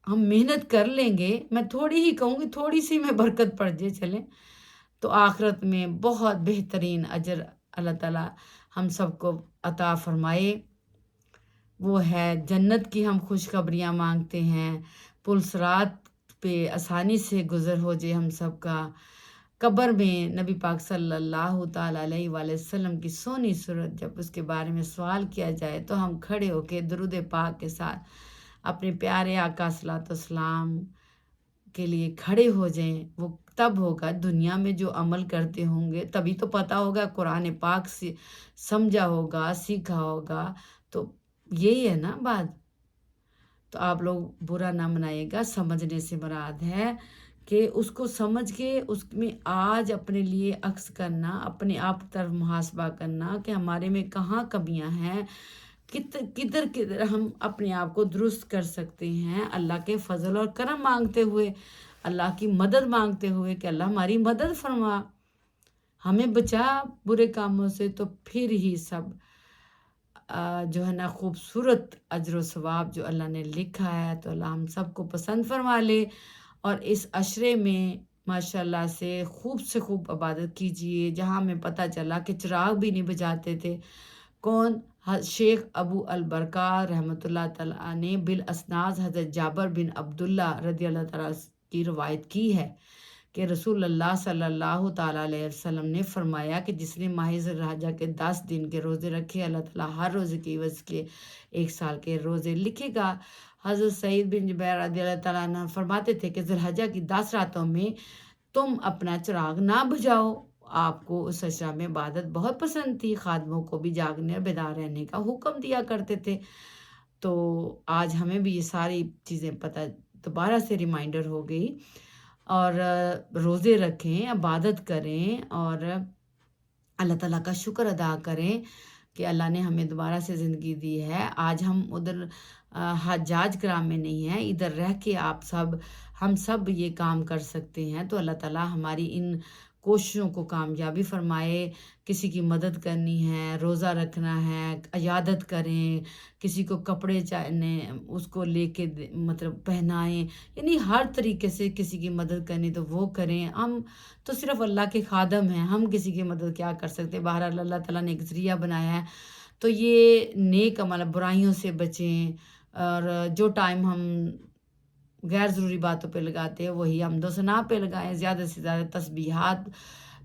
ہم محنت کر لیں گے، میں تھوڑی ہی کہوں گی، تھوڑی سی میں برکت پڑ جائے چلیں، تو آخرت میں بہت بہترین اجر اللہ تعالیٰ ہم سب کو عطا فرمائے. وہ ہے جنت کی. ہم خوشخبریاں مانگتے ہیں، پل صراط پہ آسانی سے گزر ہو جائے ہم سب کا. قبر میں نبی پاک صلی اللہ تعالیٰ علیہ وآلہ وسلم کی سونی صورت جب اس کے بارے میں سوال کیا جائے تو ہم کھڑے ہو کے درود پاک کے ساتھ اپنے پیارے آقا صلی اللہ علیہ وسلم کے لیے کھڑے ہو جائیں. وہ تب ہوگا دنیا میں جو عمل کرتے ہوں گے، تبھی تو پتہ ہوگا، قرآن پاک سے سمجھا ہوگا، سیکھا ہوگا. تو یہی ہے نا بات. تو آپ لوگ برا نہ منائے گا. سمجھنے سے مراد ہے کہ اس کو سمجھ کے اس میں آج اپنے لیے عکس کرنا، اپنے آپ طرف محاسبہ کرنا کہ ہمارے میں کہاں کمیاں ہیں، کدھر ہم اپنے آپ کو درست کر سکتے ہیں. اللہ کے فضل اور کرم مانگتے ہوئے، اللہ کی مدد مانگتے ہوئے کہ اللہ ہماری مدد فرما، ہمیں بچا برے کاموں سے. تو پھر ہی سب جو ہے نا خوبصورت اجر و ثواب جو اللہ نے لکھا ہے، تو اللہ ہم سب کو پسند فرما لے. اور اس عشرے میں ماشاءاللہ سے خوب عبادت کیجیے. جہاں میں پتہ چلا کہ چراغ بھی نہیں بجھاتے تھے. کون؟ شیخ ابو البرکات رحمۃ اللہ تعالیٰ نے بالاسناد حضرت جابر بن عبداللہ رضی اللہ تعالیٰ کی روایت کی ہے کہ رسول اللہ صلی اللہ تعالیٰ علیہ وسلم نے فرمایا کہ جس نے ماہ ذی الحجہ کے 10 دن کے روزے رکھے، اللہ تعالیٰ ہر روزے کی عوض کے 1 سال کے روزے لکھے گا. حضرت سعید بن جبیر رضی اللہ تعالیٰ عنہ فرماتے تھے کہ ذی الحجہ کی 10 راتوں میں تم اپنا چراغ نہ بجھاؤ. آپ کو اس عشرہ میں عبادت بہت پسند تھی. خادموں کو بھی جاگنے اور بیدار رہنے کا حکم دیا کرتے تھے. تو آج ہمیں بھی یہ ساری چیزیں پتہ دوبارہ سے ریمائنڈر ہو گئی. اور روزے رکھیں، عبادت کریں، اور اللہ تعالیٰ کا شکر ادا کریں کہ اللہ نے ہمیں دوبارہ سے زندگی دی ہے. آج ہم ادھر حجاج کرام میں نہیں ہیں، ادھر رہ کے ہم سب یہ کام کر سکتے ہیں. تو اللہ تعالیٰ ہماری ان کوششوں کو کامیابی فرمائے. کسی کی مدد کرنی ہے، روزہ رکھنا ہے، عیادت کریں، کسی کو کپڑے چاہنے اس کو لے کے مطلب پہنائیں، یعنی ہر طریقے سے کسی کی مدد کرنی تو وہ کریں. ہم تو صرف اللہ کے خادم ہیں، ہم کسی کی مدد کیا کر سکتے. بہرحال اللہ تعالیٰ نے ایک ذریعہ بنایا ہے، تو یہ نیک عمل، برائیوں سے بچیں. اور جو ٹائم ہم غیر ضروری باتوں پہ لگاتے ہیں وہی حمد و ثنا پہ لگائیں. زیادہ سے زیادہ تسبیحات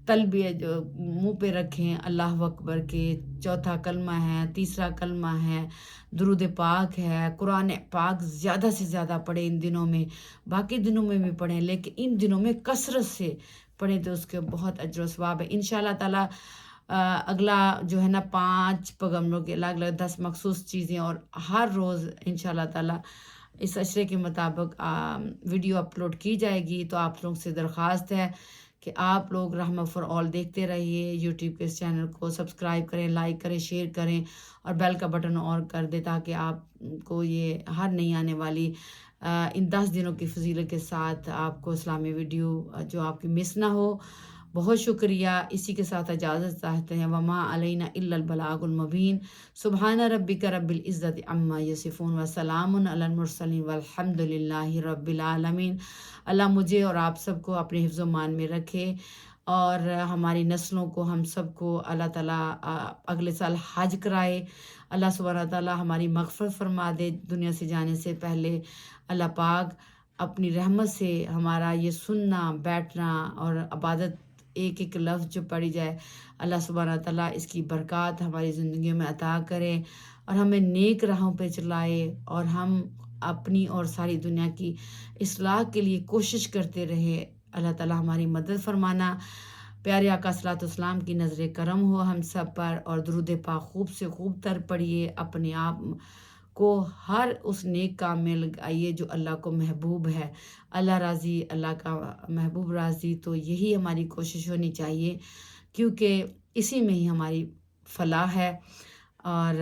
تلبیہ جو منہ پہ رکھیں اللہ اکبر کے. چوتھا کلمہ ہے، تیسرا کلمہ ہے، درود پاک ہے، قرآن پاک زیادہ سے زیادہ پڑھیں ان دنوں میں. باقی دنوں میں بھی پڑھیں لیکن ان دنوں میں کثرت سے پڑھیں تو اس کے بہت اجر و ثواب ہے انشاءاللہ تعالیٰ. اگلا جو ہے نا 5 پیغمبروں کے الگ الگ 10 مخصوص چیزیں، اور ہر روز انشاءاللہ تعالیٰ اس اشرے کے مطابق ویڈیو اپلوڈ کی جائے گی. تو آپ لوگ سے درخواست ہے کہ آپ لوگ رحمہ فار آل دیکھتے رہیے. یوٹیوب کے اس چینل کو سبسکرائب کریں، لائک کریں، شیئر کریں اور بیل کا بٹن آن کر دیں تاکہ آپ کو یہ ہر نئی آنے والی ان 10 دنوں کی فضیلت کے ساتھ آپ کو اسلامی ویڈیو جو آپ کی مس نہ ہو. بہت شکریہ. اسی کے ساتھ اجازت چاہتے ہیں. وما علینا الا البلاغ المبین. سبحان ربک رب العزت عما یصفون وسلام علی المرسلین والحمد للہ رب العالمین. اللہ مجھے اور آپ سب کو اپنے حفظ و مان میں رکھے اور ہماری نسلوں کو، ہم سب کو اللہ تعالیٰ اگلے سال حج کرائے. اللہ سبحانہ تعالیٰ ہماری مغفرت فرما دے دنیا سے جانے سے پہلے. اللہ پاک اپنی رحمت سے ہمارا یہ سننا، بیٹھنا اور عبادت ایک ایک لفظ جو پڑھی جائے، اللہ سبحانہ تعالیٰ اس کی برکات ہماری زندگیوں میں عطا کرے اور ہمیں نیک راہوں پہ چلائے اور ہم اپنی اور ساری دنیا کی اصلاح کے لیے کوشش کرتے رہے. اللہ تعالیٰ ہماری مدد فرمانا. پیارے آقا صلی اللہ علیہ وسلم کی نظر کرم ہو ہم سب پر، اور درود پاک خوب سے خوب تر پڑھیے. اپنے آپ کو ہر اس نیک کام میں لگائیے جو اللہ کو محبوب ہے. اللہ راضی، اللہ کا محبوب راضی. تو یہی ہماری کوشش ہونی چاہیے کیونکہ اسی میں ہی ہماری فلاح ہے. اور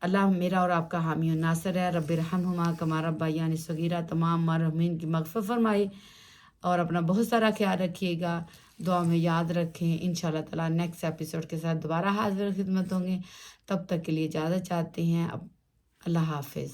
اللہ میرا اور آپ کا حامی و ناصر ہے. رب ارحمہما کما ربیانی صغیرہ. تمام مرحومین کی مغفرت فرمائے اور اپنا بہت سارا خیال رکھیے گا. دعا میں یاد رکھیں. انشاءاللہ تعالیٰ نیکسٹ ایپیسوڈ کے ساتھ دوبارہ حاضر خدمت ہوں گے. تب تک کے لیے اجازت چاہتے ہیں. اللہ حافظ.